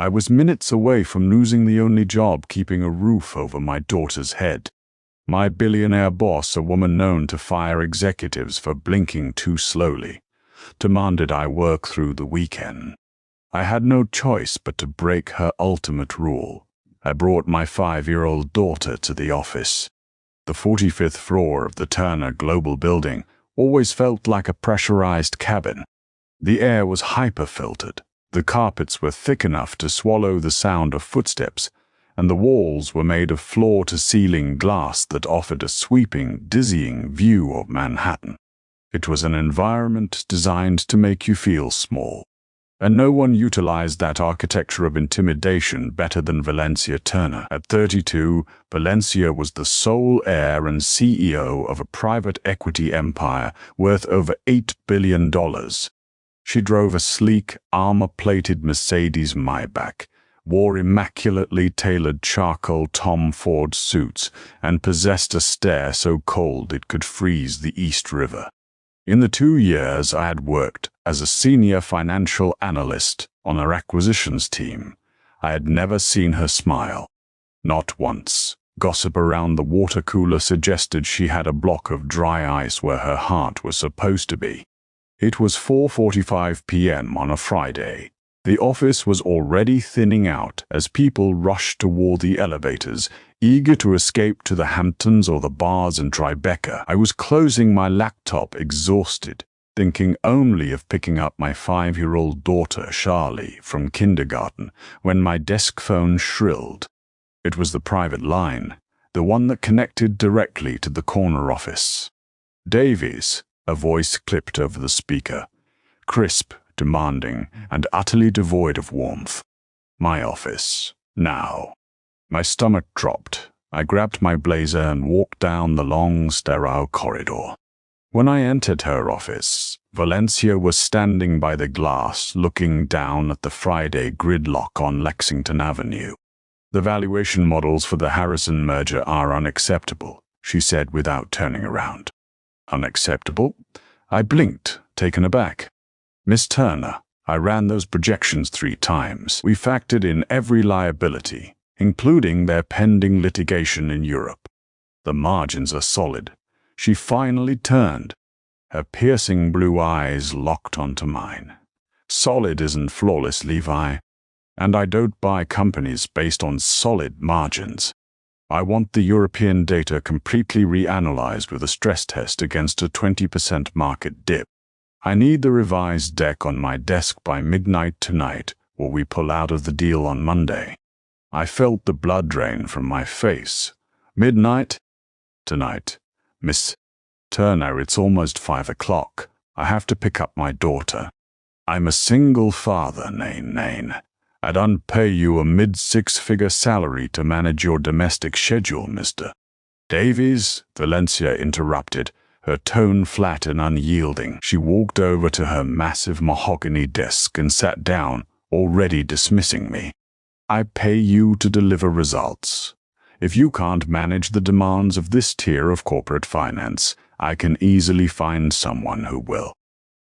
I was minutes away from losing the only job keeping a roof over my daughter's head. My billionaire boss, a woman known to fire executives for blinking too slowly, demanded I work through the weekend. I had no choice but to break her ultimate rule. I brought my 5-year-old daughter to the office. The 45th floor of the Turner Global building always felt like a pressurized cabin. The air was hyper-filtered, the carpets were thick enough to swallow the sound of footsteps, and the walls were made of floor-to-ceiling glass that offered a sweeping, dizzying view of Manhattan. It was an environment designed to make you feel small, and no one utilized that architecture of intimidation better than Valencia Turner. At 32, Valencia was the sole heir and CEO of a private equity empire worth over $8 billion. She drove a sleek, armor-plated Mercedes Maybach, wore immaculately tailored charcoal Tom Ford suits, and possessed a stare so cold it could freeze the East River. In the 2 years I had worked as a senior financial analyst on her acquisitions team, I had never seen her smile. Not once. Gossip around the water cooler suggested she had a block of dry ice where her heart was supposed to be. It was 4:45 p.m. on a Friday. The office was already thinning out as people rushed toward the elevators, eager to escape to the Hamptons or the bars in Tribeca. I was closing my laptop, exhausted, thinking only of picking up my 5-year-old daughter, Charlie, from kindergarten, when my desk phone shrilled. It was the private line, the one that connected directly to the corner office. "Davies," a voice clipped over the speaker, crisp, demanding, and utterly devoid of warmth. "My office. Now." My stomach dropped. I grabbed my blazer and walked down the long, sterile corridor. When I entered her office, Valencia was standing by the glass, looking down at the Friday gridlock on Lexington Avenue. "The valuation models for the Harrison merger are unacceptable," she said without turning around. "Unacceptable?" I blinked, taken aback. "Miss Turner, I ran those projections 3 times. We factored in every liability, including their pending litigation in Europe. The margins are solid." She finally turned. Her piercing blue eyes locked onto mine. "Solid isn't flawless, Levi. And I don't buy companies based on solid margins. I want the European data completely reanalyzed with a stress test against a 20% market dip. I need the revised deck on my desk by midnight tonight, or we pull out of the deal on Monday." I felt the blood drain from my face. "Midnight? Tonight. Miss Turner, it's almost 5 o'clock. I have to pick up my daughter. I'm a single father, Nain. I'd unpay you a mid-6-figure salary to manage your domestic schedule, Mr. Davies," Valencia interrupted, her tone flat and unyielding. She walked over to her massive mahogany desk and sat down, already dismissing me. "I pay you to deliver results. If you can't manage the demands of this tier of corporate finance, I can easily find someone who will.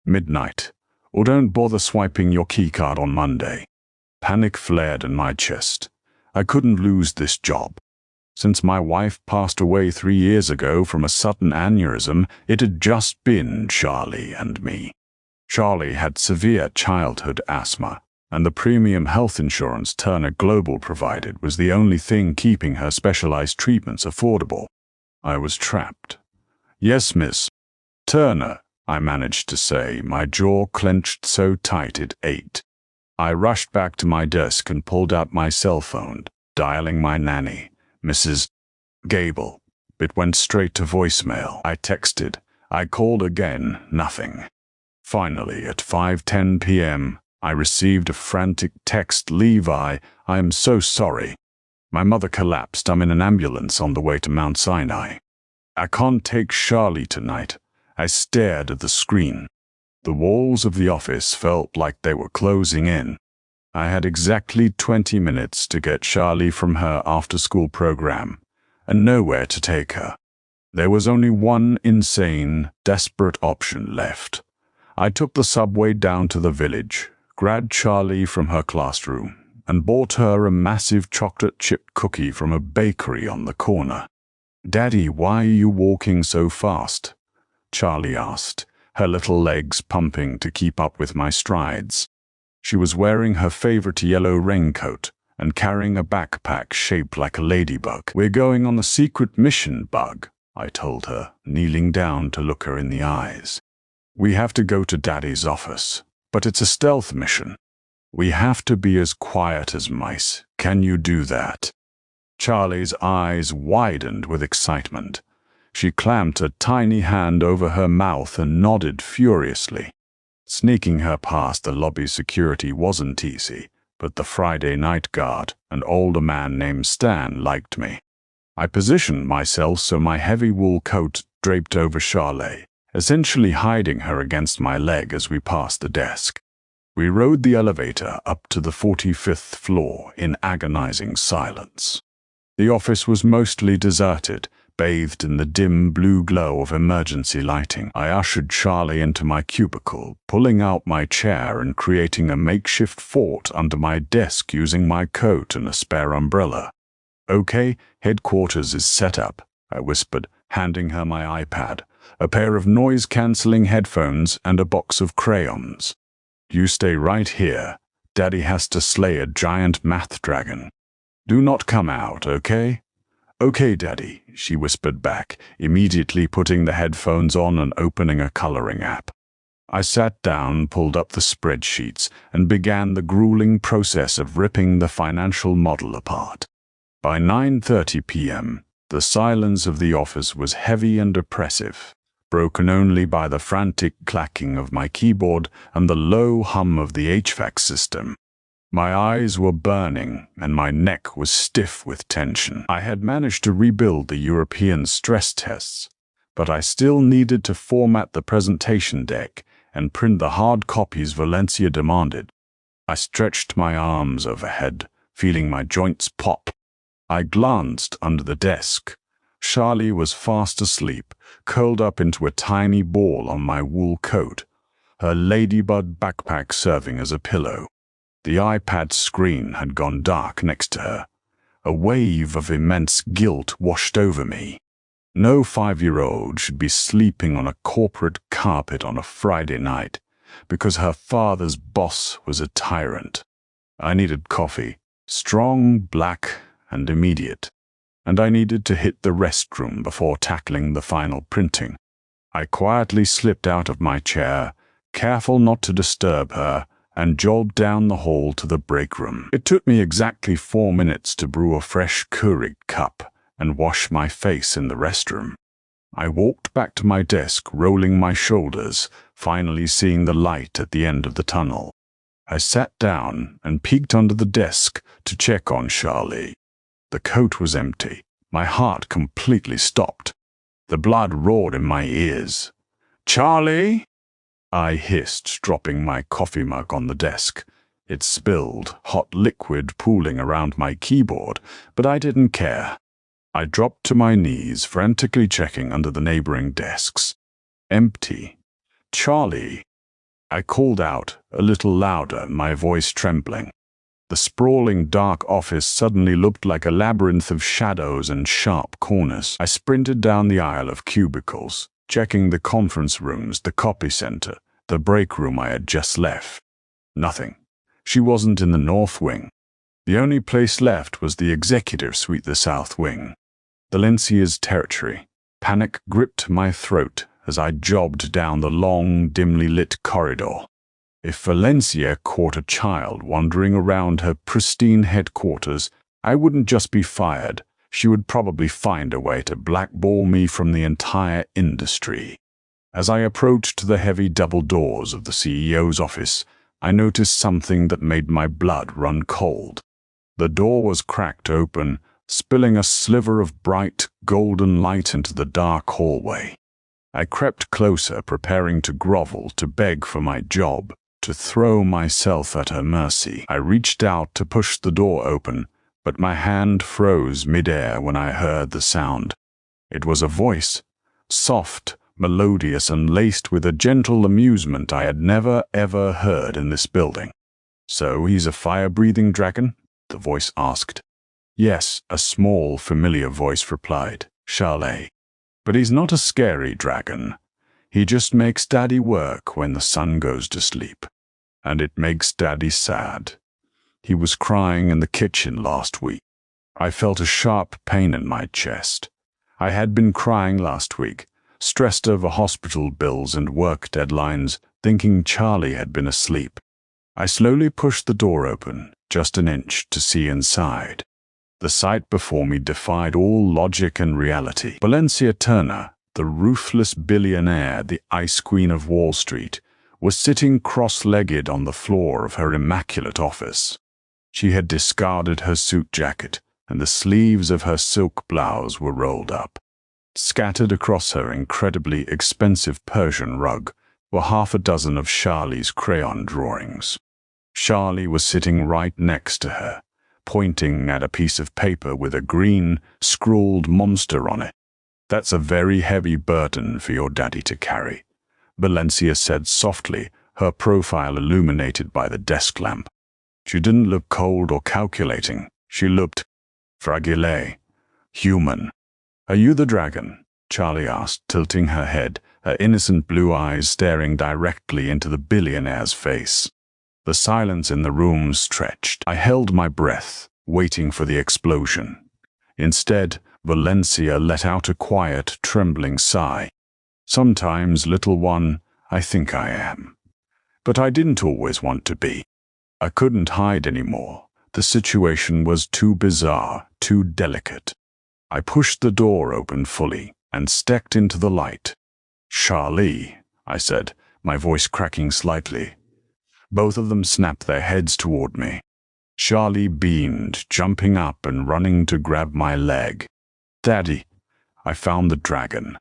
Midnight, or don't bother swiping your keycard on Monday." Panic flared in my chest. I couldn't lose this job. Since my wife passed away 3 years ago from a sudden aneurysm, it had just been Charlie and me. Charlie had severe childhood asthma, and the premium health insurance Turner Global provided was the only thing keeping her specialized treatments affordable. I was trapped. "Yes, Miss Turner," I managed to say, my jaw clenched so tight it ached. I rushed back to my desk and pulled out my cell phone, dialing my nanny, Mrs. Gable. It went straight to voicemail. I texted. I called again, nothing. Finally, at 5:10 p.m., I received a frantic text. "Levi, I am so sorry. My mother collapsed. I'm in an ambulance on the way to Mount Sinai. I can't take Charlie tonight." I stared at the screen. The walls of the office felt like they were closing in. I had exactly 20 minutes to get Charlie from her after-school program, and nowhere to take her. There was only one insane, desperate option left. I took the subway down to the village, grabbed Charlie from her classroom, and bought her a massive chocolate chip cookie from a bakery on the corner. "Daddy, why are you walking so fast?" Charlie asked, her little legs pumping to keep up with my strides. She was wearing her favorite yellow raincoat and carrying a backpack shaped like a ladybug. "We're going on a secret mission, Bug," I told her, kneeling down to look her in the eyes. "We have to go to Daddy's office, but it's a stealth mission. We have to be as quiet as mice. Can you do that?" Charlie's eyes widened with excitement. She clamped a tiny hand over her mouth and nodded furiously. Sneaking her past the lobby security wasn't easy, but the Friday night guard, an older man named Stan, liked me. I positioned myself so my heavy wool coat draped over Charlie, essentially hiding her against my leg as we passed the desk. We rode the elevator up to the 45th floor in agonizing silence. The office was mostly deserted, bathed in the dim blue glow of emergency lighting. I ushered Charlie into my cubicle, pulling out my chair and creating a makeshift fort under my desk using my coat and a spare umbrella. "Okay, headquarters is set up," I whispered, handing her my iPad, a pair of noise-canceling headphones and a box of crayons. "You stay right here. Daddy has to slay a giant math dragon. Do not come out, okay?" "Okay, Daddy," she whispered back, immediately putting the headphones on and opening a coloring app. I sat down, pulled up the spreadsheets, and began the grueling process of ripping the financial model apart. By 9:30 p.m., the silence of the office was heavy and oppressive, broken only by the frantic clacking of my keyboard and the low hum of the HVAC system. My eyes were burning, and my neck was stiff with tension. I had managed to rebuild the European stress tests, but I still needed to format the presentation deck and print the hard copies Valencia demanded. I stretched my arms overhead, feeling my joints pop. I glanced under the desk. Charlie was fast asleep, curled up into a tiny ball on my wool coat, her ladybug backpack serving as a pillow. The iPad screen had gone dark next to her. A wave of immense guilt washed over me. No 5-year-old should be sleeping on a corporate carpet on a Friday night because her father's boss was a tyrant. I needed coffee, strong, black, and immediate, and I needed to hit the restroom before tackling the final printing. I quietly slipped out of my chair, careful not to disturb her, and jogged down the hall to the break room. It took me exactly 4 minutes to brew a fresh Keurig cup and wash my face in the restroom. I walked back to my desk, rolling my shoulders, finally seeing the light at the end of the tunnel. I sat down and peeked under the desk to check on Charlie. The coat was empty. My heart completely stopped. The blood roared in my ears. "Charlie!" I hissed, dropping my coffee mug on the desk. It spilled, hot liquid pooling around my keyboard, but I didn't care. I dropped to my knees, frantically checking under the neighboring desks. Empty. "Charlie!" I called out, a little louder, my voice trembling. The sprawling dark office suddenly looked like a labyrinth of shadows and sharp corners. I sprinted down the aisle of cubicles, checking the conference rooms, the copy center, the break room I had just left. Nothing. She wasn't in the north wing. The only place left was the executive suite, the south wing. Valencia's territory. Panic gripped my throat as I jogged down the long, dimly lit corridor. If Valencia caught a child wandering around her pristine headquarters, I wouldn't just be fired. She would probably find a way to blackball me from the entire industry. As I approached the heavy double doors of the CEO's office, I noticed something that made my blood run cold. The door was cracked open, spilling a sliver of bright, golden light into the dark hallway. I crept closer, preparing to grovel, to beg for my job, to throw myself at her mercy. I reached out to push the door open, but my hand froze midair when I heard the sound. It was a voice, soft, melodious, and laced with a gentle amusement I had never ever heard in this building. So he's a fire-breathing dragon? The voice asked. Yes, a small, familiar voice replied, Charlie. But he's not a scary dragon. He just makes Daddy work when the sun goes to sleep. And it makes Daddy sad. He was crying in the kitchen last week. I felt a sharp pain in my chest. I had been crying last week, stressed over hospital bills and work deadlines, thinking Charlie had been asleep. I slowly pushed the door open, just an inch, to see inside. The sight before me defied all logic and reality. Valencia Turner, the ruthless billionaire, the ice queen of Wall Street, was sitting cross-legged on the floor of her immaculate office. She had discarded her suit jacket, and the sleeves of her silk blouse were rolled up. Scattered across her incredibly expensive Persian rug were half a dozen of Charlie's crayon drawings. Charlie was sitting right next to her, pointing at a piece of paper with a green, scrawled monster on it. That's a very heavy burden for your daddy to carry, Valencia said softly, her profile illuminated by the desk lamp. She didn't look cold or calculating. She looked fragile, human. Are you the dragon? Charlie asked, tilting her head, her innocent blue eyes staring directly into the billionaire's face. The silence in the room stretched. I held my breath, waiting for the explosion. Instead, Valencia let out a quiet, trembling sigh. Sometimes, little one, I think I am. But I didn't always want to be. I couldn't hide anymore. The situation was too bizarre, too delicate. I pushed the door open fully and stepped into the light. Charlie, I said, my voice cracking slightly. Both of them snapped their heads toward me. Charlie beamed, jumping up and running to grab my leg. Daddy, I found the dragon.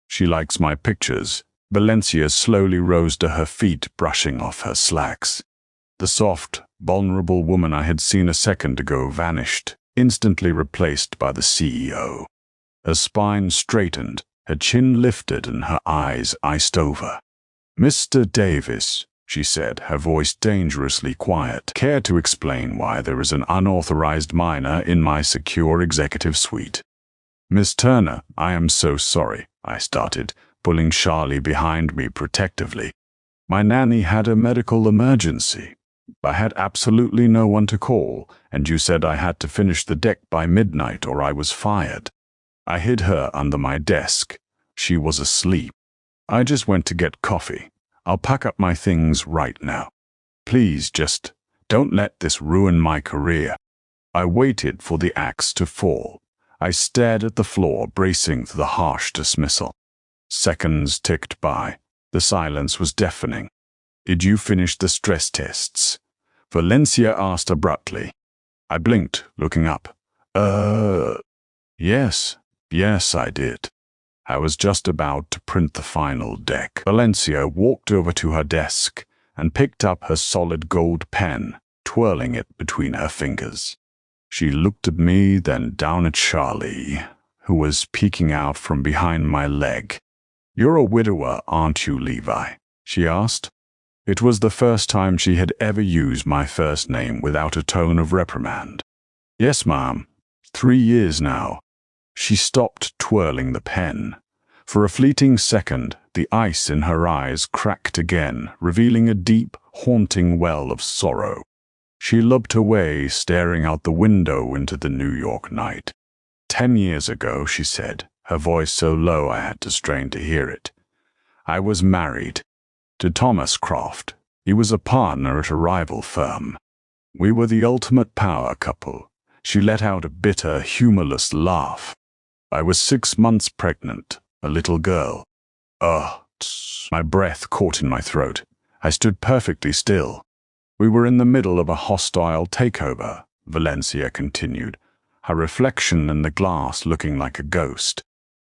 She likes my pictures. Valencia slowly rose to her feet, brushing off her slacks. The soft, vulnerable woman I had seen a second ago vanished, instantly replaced by the CEO. Her spine straightened, her chin lifted, and her eyes iced over. Mr. Davis, she said, her voice dangerously quiet. Care to explain why there is an unauthorized minor in my secure executive suite? Miss Turner, I am so sorry, I started, pulling Charlie behind me protectively. My nanny had a medical emergency. I had absolutely no one to call, and you said I had to finish the deck by midnight or I was fired. I hid her under my desk. She was asleep. I just went to get coffee. I'll pack up my things right now. Please just don't let this ruin my career. I waited for the axe to fall. I stared at the floor, bracing for the harsh dismissal. Seconds ticked by. The silence was deafening. Did you finish the stress tests? Valencia asked abruptly. I blinked, looking up. Yes, I did. I was just about to print the final deck. Valencia walked over to her desk and picked up her solid gold pen, twirling it between her fingers. She looked at me, then down at Charlie, who was peeking out from behind my leg. You're a widower, aren't you, Levi? She asked. It was the first time she had ever used my first name without a tone of reprimand. Yes, ma'am. 3 years now. She stopped twirling the pen. For a fleeting second, the ice in her eyes cracked again, revealing a deep, haunting well of sorrow. She looked away, staring out the window into the New York night. 10 years ago, she said, her voice so low I had to strain to hear it. I was married to Thomas Croft. He was a partner at a rival firm. We were the ultimate power couple. She let out a bitter, humorless laugh. I was 6 months pregnant, a little girl. My breath caught in my throat. I stood perfectly still. We were in the middle of a hostile takeover, Valencia continued, her reflection in the glass looking like a ghost.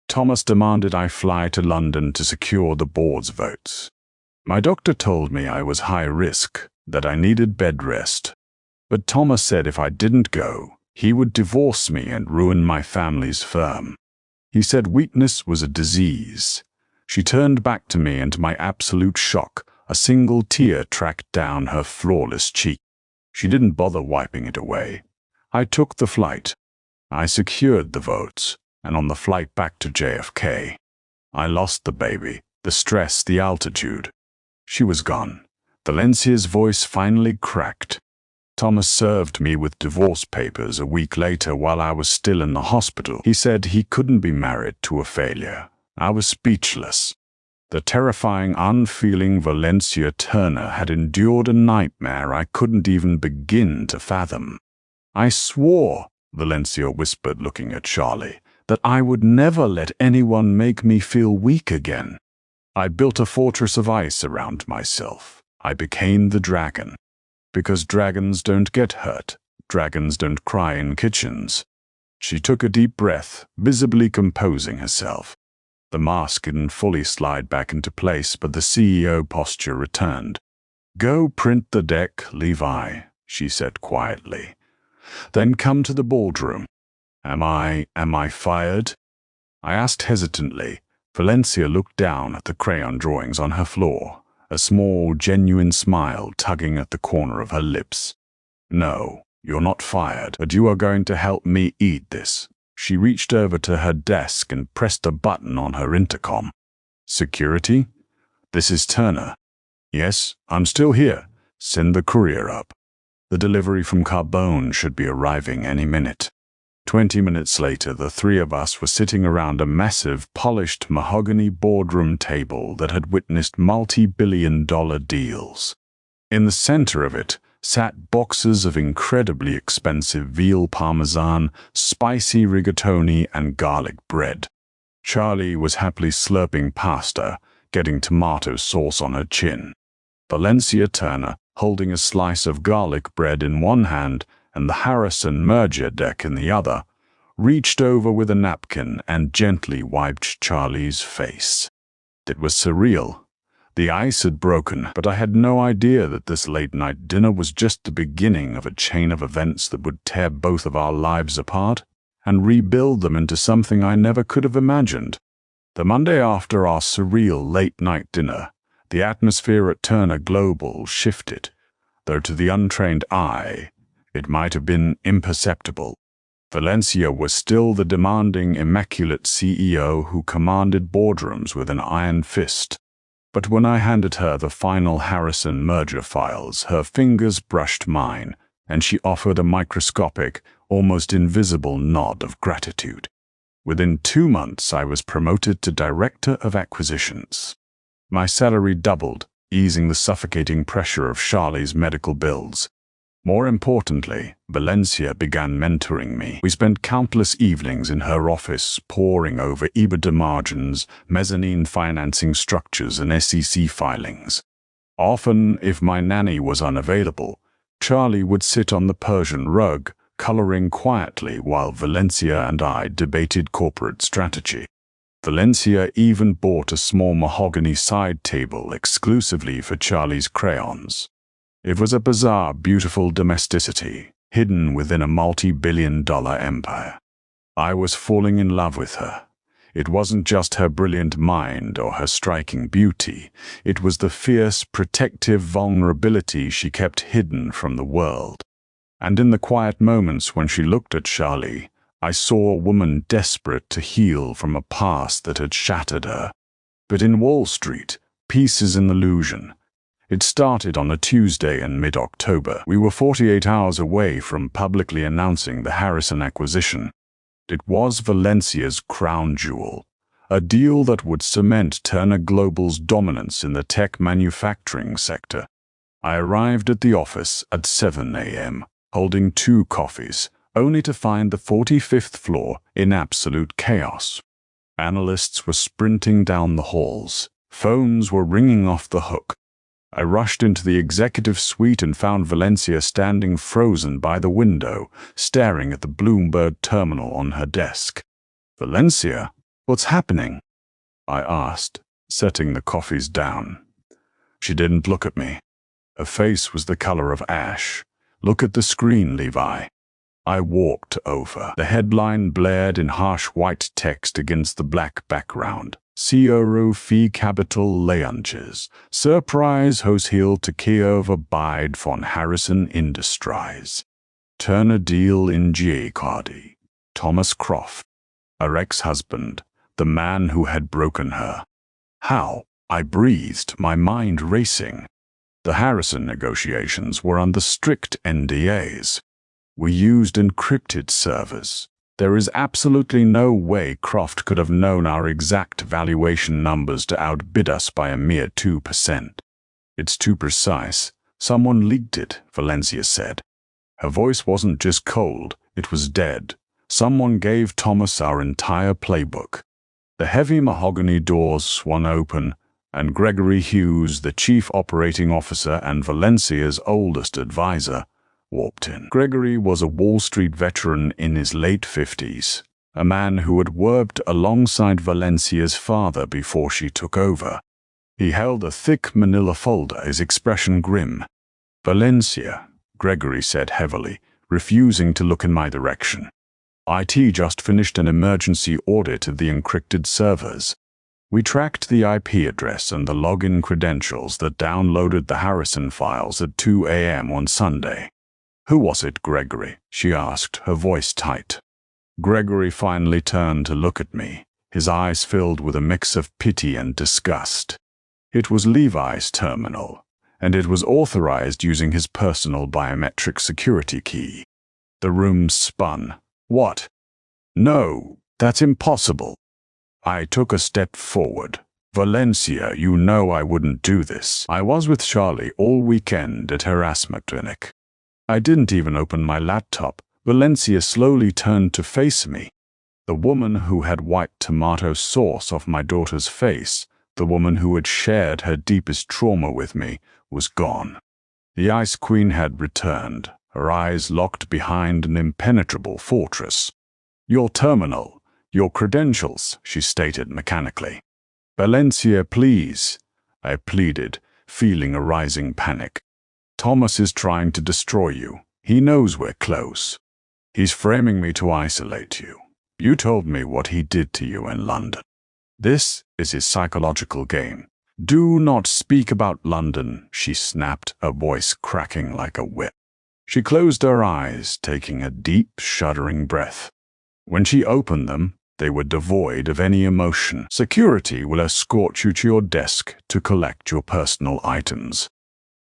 Thomas demanded I fly to London to secure the board's votes. My doctor told me I was high risk, that I needed bed rest. But Thomas said if I didn't go, he would divorce me and ruin my family's firm. He said weakness was a disease. She turned back to me, and to my absolute shock, a single tear tracked down her flawless cheek. She didn't bother wiping it away. I took the flight. I secured the votes, and on the flight back to JFK, I lost the baby, the stress, the altitude. She was gone. Valencia's voice finally cracked. Thomas served me with divorce papers a week later while I was still in the hospital. He said he couldn't be married to a failure. I was speechless. The terrifying, unfeeling Valencia Turner had endured a nightmare I couldn't even begin to fathom. I swore, Valencia whispered, looking at Charlie, that I would never let anyone make me feel weak again. I built a fortress of ice around myself. I became the dragon. Because dragons don't get hurt. Dragons don't cry in kitchens. She took a deep breath, visibly composing herself. The mask didn't fully slide back into place, but the CEO posture returned. "Go print the deck, Levi," she said quietly. "Then come to the boardroom." Am I fired?" I asked hesitantly. Valencia looked down at the crayon drawings on her floor, a small, genuine smile tugging at the corner of her lips. "No, you're not fired, but you are going to help me eat this." She reached over to her desk and pressed a button on her intercom. "Security? This is Turner." "Yes, I'm still here. Send the courier up. The delivery from Carbone should be arriving any minute." 20 minutes later, the three of us were sitting around a massive, polished mahogany boardroom table that had witnessed multi-billion-dollar deals. In the center of it sat boxes of incredibly expensive veal parmesan, spicy rigatoni, and garlic bread. Charlie was happily slurping pasta, getting tomato sauce on her chin. Valencia Turner, holding a slice of garlic bread in one hand and the Harrison merger deck in the other, reached over with a napkin and gently wiped Charlie's face. It was surreal. The ice had broken, but I had no idea that this late-night dinner was just the beginning of a chain of events that would tear both of our lives apart and rebuild them into something I never could have imagined. The Monday after our surreal late-night dinner, the atmosphere at Turner Global shifted, though to the untrained eye, it might have been imperceptible. Valencia was still the demanding, immaculate CEO who commanded boardrooms with an iron fist. But when I handed her the final Harrison merger files, her fingers brushed mine, and she offered a microscopic, almost invisible nod of gratitude. Within 2 months, I was promoted to Director of Acquisitions. My salary doubled, easing the suffocating pressure of Charlie's medical bills. More importantly, Valencia began mentoring me. We spent countless evenings in her office poring over EBITDA margins, mezzanine financing structures, and SEC filings. Often, if my nanny was unavailable, Charlie would sit on the Persian rug, coloring quietly while Valencia and I debated corporate strategy. Valencia even bought a small mahogany side table exclusively for Charlie's crayons. It was a bizarre, beautiful domesticity, hidden within a multi-billion-dollar empire. I was falling in love with her. It wasn't just her brilliant mind or her striking beauty. It was the fierce, protective vulnerability she kept hidden from the world. And in the quiet moments when she looked at Charlie, I saw a woman desperate to heal from a past that had shattered her. But in Wall Street, peace is an illusion. It started on a Tuesday in mid-October. We were 48 hours away from publicly announcing the Harrison acquisition. It was Valencia's crown jewel, a deal that would cement Turner Global's dominance in the tech manufacturing sector. I arrived at the office at 7 a.m., holding 2 coffees, only to find the 45th floor in absolute chaos. Analysts were sprinting down the halls. Phones were ringing off the hook. I rushed into the executive suite and found Valencia standing frozen by the window, staring at the Bloomberg terminal on her desk. "Valencia, what's happening?" I asked, setting the coffees down. She didn't look at me. Her face was the color of ash. "Look at the screen, Levi." I walked over. The headline blared in harsh white text against the black background. Euro fee capital leunches. Surprise Hoshiel to Kiev abide von Harrison Industries. Turner deal in G-Cardi. Thomas Croft. Her ex-husband, the man who had broken her. How? I breathed, my mind racing. The Harrison negotiations were under strict NDAs. We used encrypted servers. There is absolutely no way Croft could have known our exact valuation numbers to outbid us by a mere 2%. It's too precise. Someone leaked it, Valencia said. Her voice wasn't just cold, it was dead. Someone gave Thomas our entire playbook. The heavy mahogany doors swung open, and Gregory Hughes, the chief operating officer and Valencia's oldest advisor, walked in. Gregory was a Wall Street veteran in his late 50s, a man who had worked alongside Valencia's father before she took over. He held a thick manila folder, his expression grim. "Valencia," Gregory said heavily, refusing to look in my direction. "IT just finished an emergency audit of the encrypted servers. We tracked the IP address and the login credentials that downloaded the Harrison files at 2 a.m. on Sunday." "Who was it, Gregory?" she asked, her voice tight. Gregory finally turned to look at me, his eyes filled with a mix of pity and disgust. It was Levi's terminal, and it was authorized using his personal biometric security key. The room spun. "What? No, that's impossible." I took a step forward. "Valencia, you know I wouldn't do this. I was with Charlie all weekend at her asthma clinic. I didn't even open my laptop." Valencia slowly turned to face me. The woman who had wiped tomato sauce off my daughter's face, the woman who had shared her deepest trauma with me, was gone. The Ice Queen had returned, her eyes locked behind an impenetrable fortress. "Your terminal, your credentials," she stated mechanically. "Valencia, please," I pleaded, feeling a rising panic. "Thomas is trying to destroy you. He knows we're close. He's framing me to isolate you. You told me what he did to you in London. This is his psychological game. Do not speak about London," she snapped, her voice cracking like a whip. She closed her eyes, taking a deep, shuddering breath. When she opened them, they were devoid of any emotion. "Security will escort you to your desk to collect your personal items.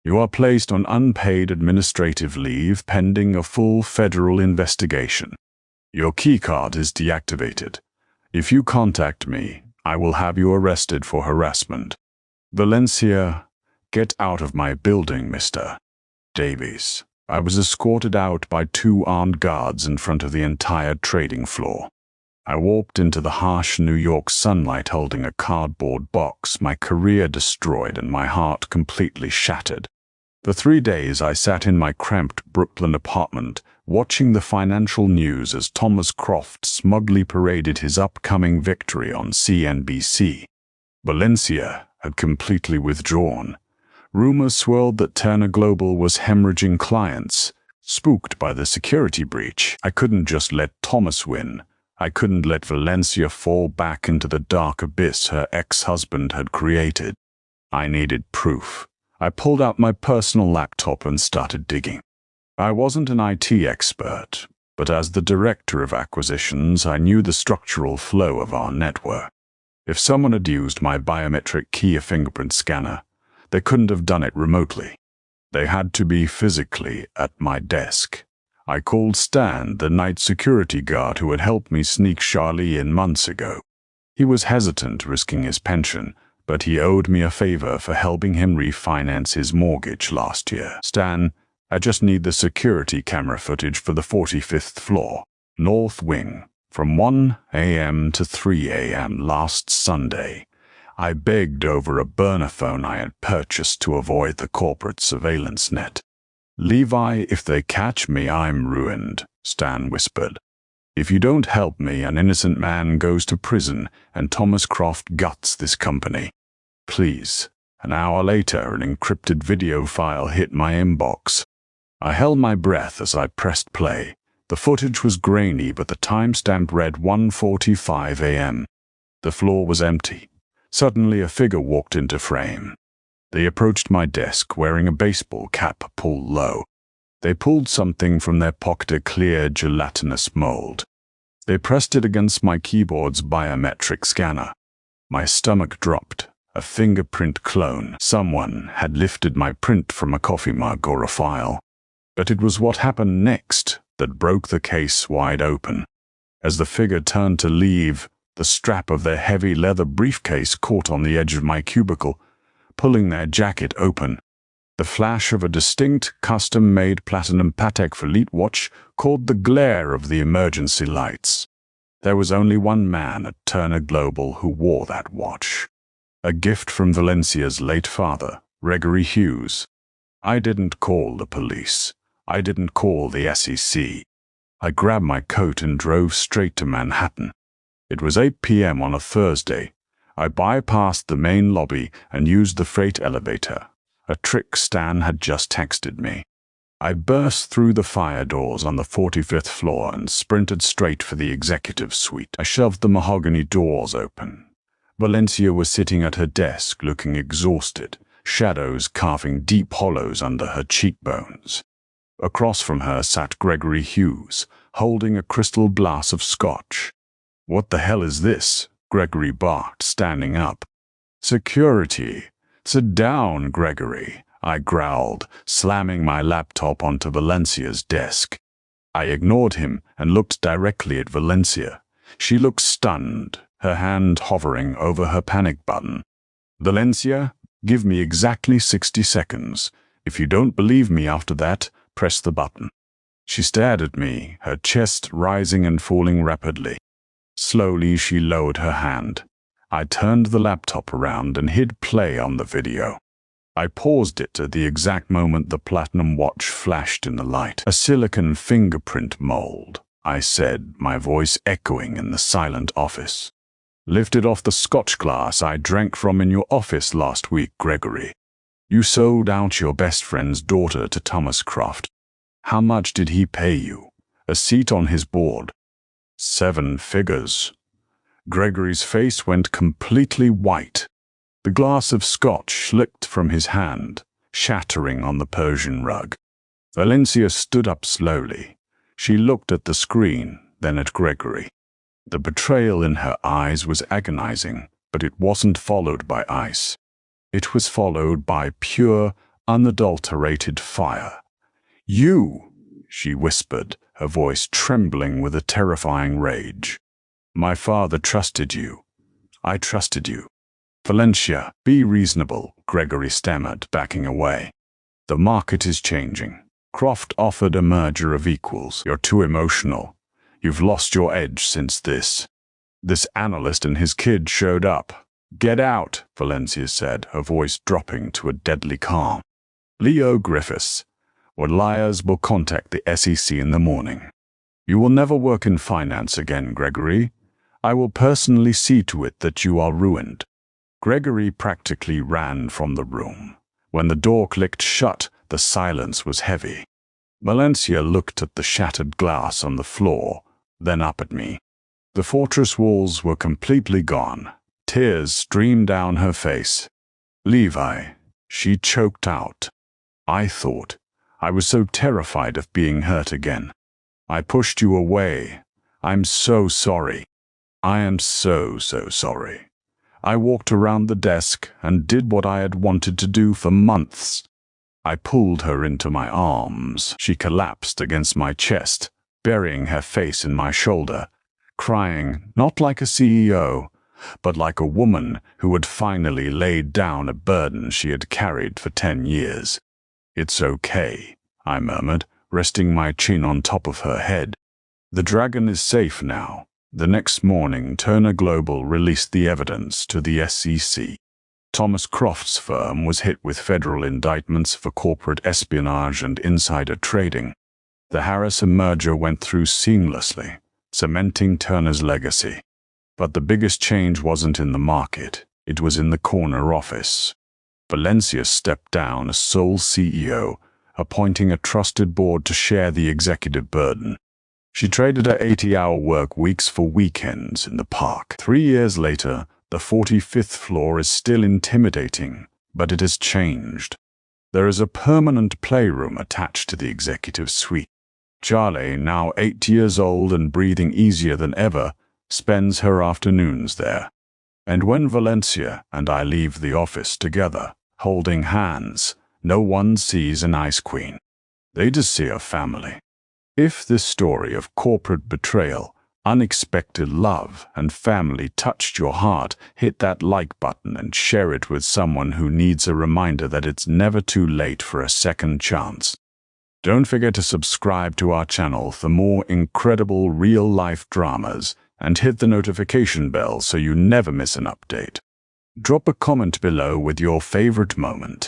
You are placed on unpaid administrative leave pending a full federal investigation. Your keycard is deactivated. If you contact me, I will have you arrested for harassment. Valencia, get out of my building, Mr. Davies." I was escorted out by 2 armed guards in front of the entire trading floor. I walked into the harsh New York sunlight holding a cardboard box, my career destroyed and my heart completely shattered. For 3 days I sat in my cramped Brooklyn apartment, watching the financial news as Thomas Croft smugly paraded his upcoming victory on CNBC. Valencia had completely withdrawn. Rumors swirled that Turner Global was hemorrhaging clients. Spooked by the security breach, I couldn't just let Thomas win. I couldn't let Valencia fall back into the dark abyss her ex-husband had created. I needed proof. I pulled out my personal laptop and started digging. I wasn't an IT expert, but as the director of acquisitions, I knew the structural flow of our network. If someone had used my biometric key or fingerprint scanner, they couldn't have done it remotely. They had to be physically at my desk. I called Stan, the night security guard who had helped me sneak Charlie in months ago. He was hesitant, risking his pension, but he owed me a favor for helping him refinance his mortgage last year. "Stan, I just need the security camera footage for the 45th floor, North Wing, from 1 a.m. to 3 a.m. last Sunday." I begged over a burner phone I had purchased to avoid the corporate surveillance net. "Levi, if they catch me, I'm ruined," Stan whispered. "If you don't help me, an innocent man goes to prison and Thomas Croft guts this company. Please." An hour later, an encrypted video file hit my inbox. I held my breath as I pressed play. The footage was grainy, but the timestamp read 1:45 a.m. The floor was empty. Suddenly a figure walked into frame. They approached my desk wearing a baseball cap pulled low. They pulled something from their pocket, a clear gelatinous mold. They pressed it against my keyboard's biometric scanner. My stomach dropped. A fingerprint clone. Someone had lifted my print from a coffee mug or a file. But it was what happened next that broke the case wide open. As the figure turned to leave, the strap of their heavy leather briefcase caught on the edge of my cubicle, pulling their jacket open. The flash of a distinct, custom-made platinum Patek Philippe watch caught the glare of the emergency lights. There was only one man at Turner Global who wore that watch. A gift from Valencia's late father, Gregory Hughes. I didn't call the police. I didn't call the SEC. I grabbed my coat and drove straight to Manhattan. It was 8 p.m. on a Thursday. I bypassed the main lobby and used the freight elevator, a trick Stan had just texted me. I burst through the fire doors on the 45th floor and sprinted straight for the executive suite. I shoved the mahogany doors open. Valencia was sitting at her desk, looking exhausted, shadows carving deep hollows under her cheekbones. Across from her sat Gregory Hughes, holding a crystal glass of scotch. "What the hell is this?" Gregory barked, standing up. "Security. Sit down, Gregory," I growled, slamming my laptop onto Valencia's desk. I ignored him and looked directly at Valencia. She looked stunned, her hand hovering over her panic button. "Valencia, give me exactly 60 seconds. If you don't believe me after that, press the button." She stared at me, her chest rising and falling rapidly. Slowly she lowered her hand. I turned the laptop around and hit play on the video. I paused it at the exact moment the platinum watch flashed in the light. "A silicon fingerprint mold," I said, my voice echoing in the silent office. "Lifted off the scotch glass I drank from in your office last week, Gregory. You sold out your best friend's daughter to Thomas Croft. How much did he pay you? A seat on his board?" "7 figures." Gregory's face went completely white. The glass of scotch slipped from his hand, shattering on the Persian rug. Valencia stood up slowly. She looked at the screen, then at Gregory. The betrayal in her eyes was agonizing, but it wasn't followed by ice. It was followed by pure, unadulterated fire. "You," she whispered, her voice trembling with a terrifying rage. "My father trusted you. I trusted you." "Valencia, be reasonable," Gregory stammered, backing away. "The market is changing. Croft offered a merger of equals. You're too emotional. You've lost your edge since this analyst and his kid showed up." "Get out," Valencia said, her voice dropping to a deadly calm. "Leo Griffiths, or liars will contact the SEC in the morning. You will never work in finance again, Gregory. I will personally see to it that you are ruined." Gregory practically ran from the room. When the door clicked shut, the silence was heavy. Valencia looked at the shattered glass on the floor, then up at me. The fortress walls were completely gone. Tears streamed down her face. "Levi," she choked out. "I thought. I was so terrified of being hurt again. I pushed you away. I'm so sorry. I am so sorry." I walked around the desk and did what I had wanted to do for months. I pulled her into my arms. She collapsed against my chest, burying her face in my shoulder, crying not like a CEO, but like a woman who had finally laid down a burden she had carried for 10 years. "It's okay," I murmured, resting my chin on top of her head. "The dragon is safe now." The next morning, Turner Global released the evidence to the SEC. Thomas Croft's firm was hit with federal indictments for corporate espionage and insider trading. The Harrison merger went through seamlessly, cementing Turner's legacy. But the biggest change wasn't in the market, it was in the corner office. Valencia stepped down as sole CEO, appointing a trusted board to share the executive burden. She traded her 80-hour work weeks for weekends in the park. 3 years later, The 45th floor is still intimidating, but it has changed. There is a permanent playroom attached to the executive suite. Charlie, now 8 years old and breathing easier than ever, spends her afternoons there. And when Valencia and I leave the office together, holding hands, no one sees an ice queen. They just see a family. If this story of corporate betrayal, unexpected love, and family touched your heart, hit that like button and share it with someone who needs a reminder that it's never too late for a second chance. Don't forget to subscribe to our channel for more incredible real-life dramas and hit the notification bell so you never miss an update. Drop a comment below with your favorite moment.